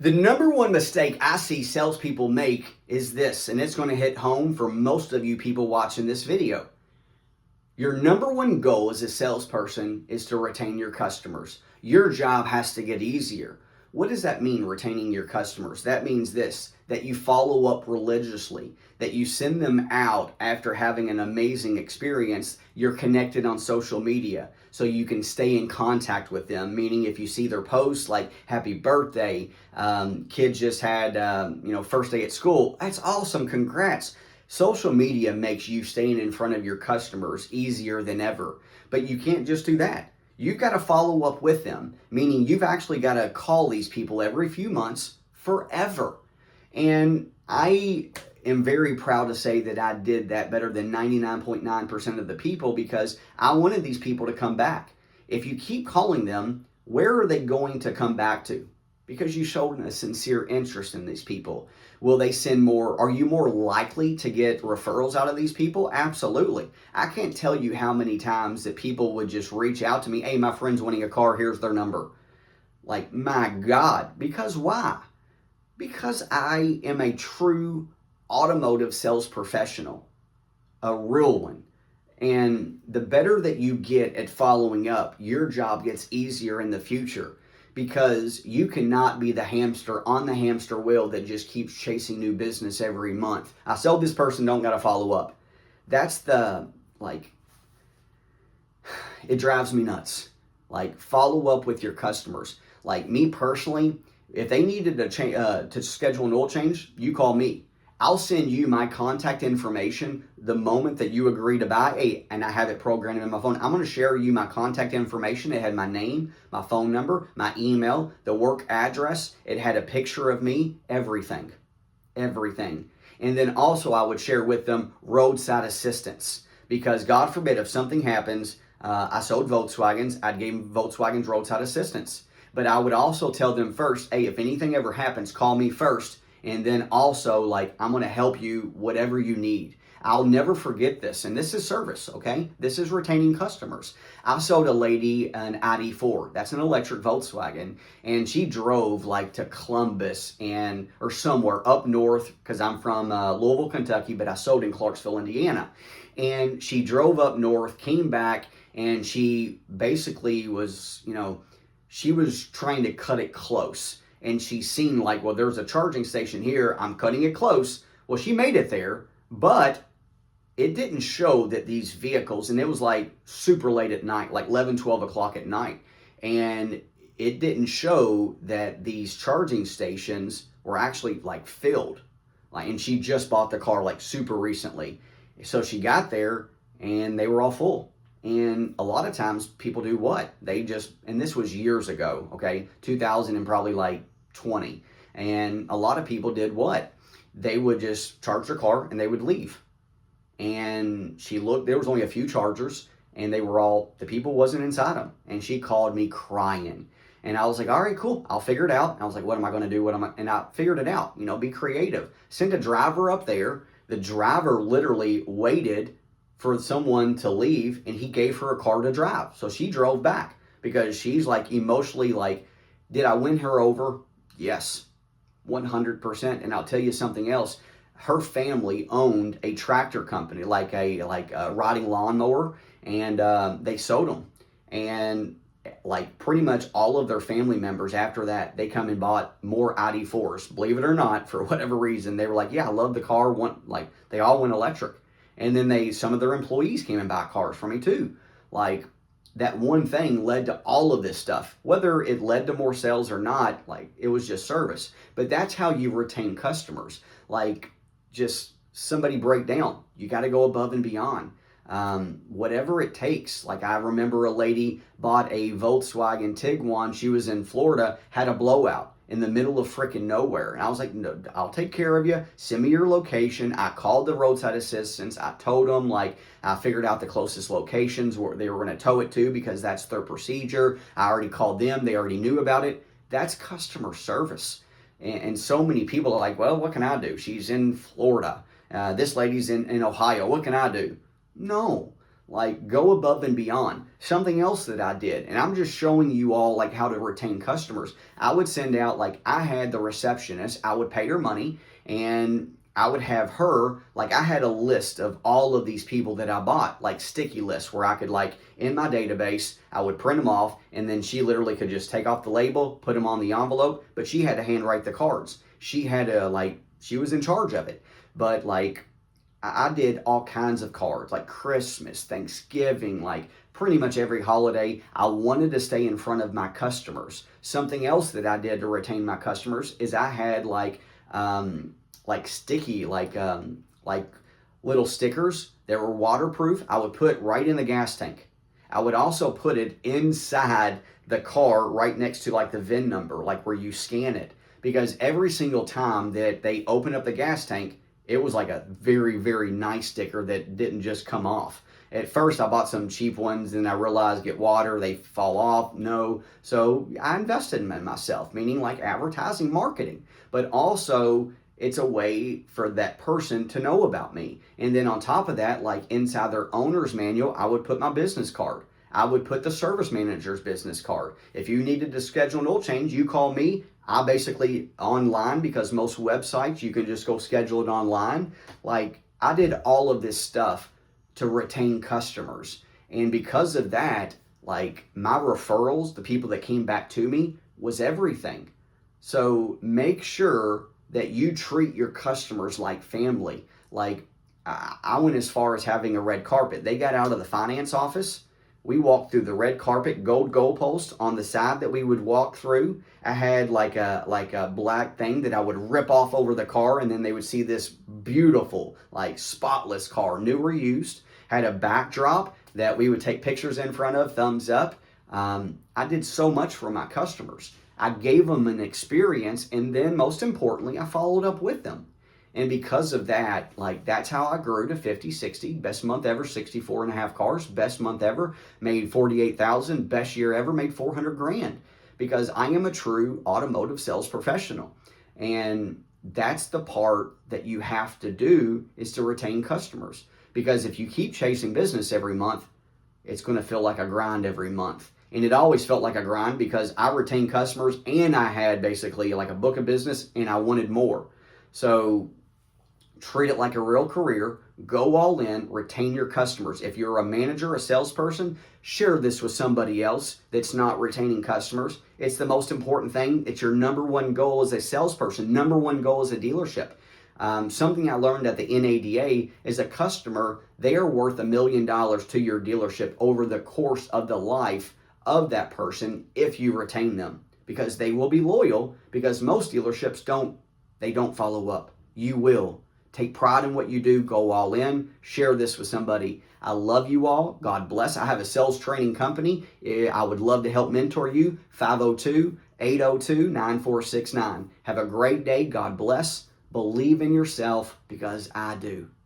The number one mistake I see salespeople make is this, and it's going to hit home for most of you people watching this video. Your number one goal as a salesperson is to retain your customers. Your job has to get easier. What does that mean, retaining your customers? That means this, that you follow up religiously, that you send them out after having an amazing experience. You're connected on social media so you can stay in contact with them, meaning if you see their posts like happy birthday, kids just had first day at school, that's awesome, congrats. Social media makes you staying in front of your customers easier than ever, but you can't just do that. You've got to follow up with them, meaning you've actually got to call these people every few months forever. And I am very proud to say that I did that better than 99.9% of the people because I wanted these people to come back. If you keep calling them, where are they going to come back to? Because you showed a sincere interest in these people. Will they send more? Are you more likely to get referrals out of these people? Absolutely. I can't tell you how many times that people would just reach out to me, hey, my friend's wanting a car, here's their number. Like, my God, because why? Because I am a true automotive sales professional, a real one. And the better that you get at following up, your job gets easier in the future. Because you cannot be the hamster on the hamster wheel that just keeps chasing new business every month. I sold this person, don't got to follow up. That's it drives me nuts. Like, follow up with your customers. Like me personally, if they needed to schedule an oil change, you call me. I'll send you my contact information the moment that you agree to buy, and I have it programmed in my phone. I'm going to share you my contact information. It had my name, my phone number, my email, the work address. It had a picture of me, everything. And then also I would share with them roadside assistance because God forbid if something happens, I sold Volkswagens, I'd give Volkswagens roadside assistance. But I would also tell them first, hey, if anything ever happens, call me first. And then also, I'm going to help you whatever you need. I'll never forget this. And this is service, okay? This is retaining customers. I sold a lady an ID4. That's an electric Volkswagen. And she drove to Columbus or somewhere up north because I'm from Louisville, Kentucky, but I sold in Clarksville, Indiana. And she drove up north, came back, and she basically was, she was trying to cut it close. And she seen there's a charging station here. I'm cutting it close. Well, she made it there, but it didn't show that these vehicles, and it was super late at night, 11, 12 o'clock at night. And it didn't show that these charging stations were actually filled. And she just bought the car super recently. So she got there and they were all full. And a lot of times people do what? They just, and this was years ago, okay? 2000 and probably 20. And a lot of people did what? They would just charge their car and they would leave. And she looked, there was only a few chargers and the people wasn't inside them. And she called me crying. And I was like, all right, cool. I'll figure it out. And I was like, what am I going to do? And I figured it out, be creative. Send a driver up there. The driver literally waited for someone to leave and he gave her a car to drive. So she drove back because she's emotionally did I win her over? Yes, 100%. And I'll tell you something else. Her family owned a tractor company, a riding lawnmower, and they sold them. And pretty much all of their family members after that, they come and bought more ID4s. Believe it or not, for whatever reason, they were like, yeah, I love the car. They all went electric. And then some of their employees came and bought cars from me too. That one thing led to all of this stuff. Whether it led to more sales or not, it was just service. But that's how you retain customers. Just somebody break down. You got to go above and beyond. Whatever it takes. I remember a lady bought a Volkswagen Tiguan. She was in Florida, had a blowout in the middle of freaking nowhere. And I was like, no, I'll take care of you. Send me your location. I called the roadside assistance. I told them, I figured out the closest locations where they were going to tow it to because that's their procedure. I already called them. They already knew about it. That's customer service. And so many people are like, well, what can I do? She's in Florida. This lady's in Ohio. What can I do? No. Like, go above and beyond. Something else that I did, and I'm just showing you all like how to retain customers. I would send out, like, I had the receptionist, I would pay her money, and I would have her, like, I had a list of all of these people that I bought, like sticky lists where I could, like, in my database, I would print them off, and then she literally could just take off the label, put them on the envelope, but she had to handwrite the cards. She had to, like, she was in charge of it. But, like, I did all kinds of cards, like Christmas, Thanksgiving, like pretty much every holiday. I wanted to stay in front of my customers. Something else that I did to retain my customers is I had like sticky, like little stickers that were waterproof. I would put right in the gas tank. I would also put it inside the car right next to like the VIN number, like where you scan it. Because every single time that they open up the gas tank, it was like a very, very nice sticker that didn't just come off. At first, I bought some cheap ones, and I realized get water, they fall off. No. So I invested in myself, meaning like advertising, marketing. But also, it's a way for that person to know about me. And then on top of that, like inside their owner's manual, I would put my business card. I would put the service manager's business card. If you needed to schedule an oil change, you call me. I basically online, because most websites you can just go schedule it online. Like, I did all of this stuff to retain customers. And because of that, like, my referrals, the people that came back to me, was everything. So make sure that you treat your customers like family. Like, I went as far as having a red carpet. They got out of the finance office. We walked through the red carpet, gold goalpost on the side that we would walk through. I had like a black thing that I would rip off over the car, and then they would see this beautiful, like, spotless car, new or used. Had a backdrop that we would take pictures in front of, thumbs up. I did so much for my customers. I gave them an experience, and then most importantly, I followed up with them. And because of that, like, that's how I grew to 50, 60, best month ever, 64 and a half cars, best month ever, made 48,000, best year ever, made 400 grand, because I am a true automotive sales professional. And that's the part that you have to do, is to retain customers. Because if you keep chasing business every month, it's going to feel like a grind every month. And it always felt like a grind because I retained customers, and I had basically like a book of business, and I wanted more. So treat it like a real career. Go all in, retain your customers. If you're a manager, a salesperson, share this with somebody else that's not retaining customers. It's the most important thing. It's your number one goal as a salesperson, number one goal as a dealership. Something I learned at the NADA is a customer, they are worth $1 million to your dealership over the course of the life of that person if you retain them, because they will be loyal, because most dealerships don't follow up. You will. Take pride in what you do. Go all in. Share this with somebody. I love you all. God bless. I have a sales training company. I would love to help mentor you. 502-802-9469. Have a great day. God bless. Believe in yourself, because I do.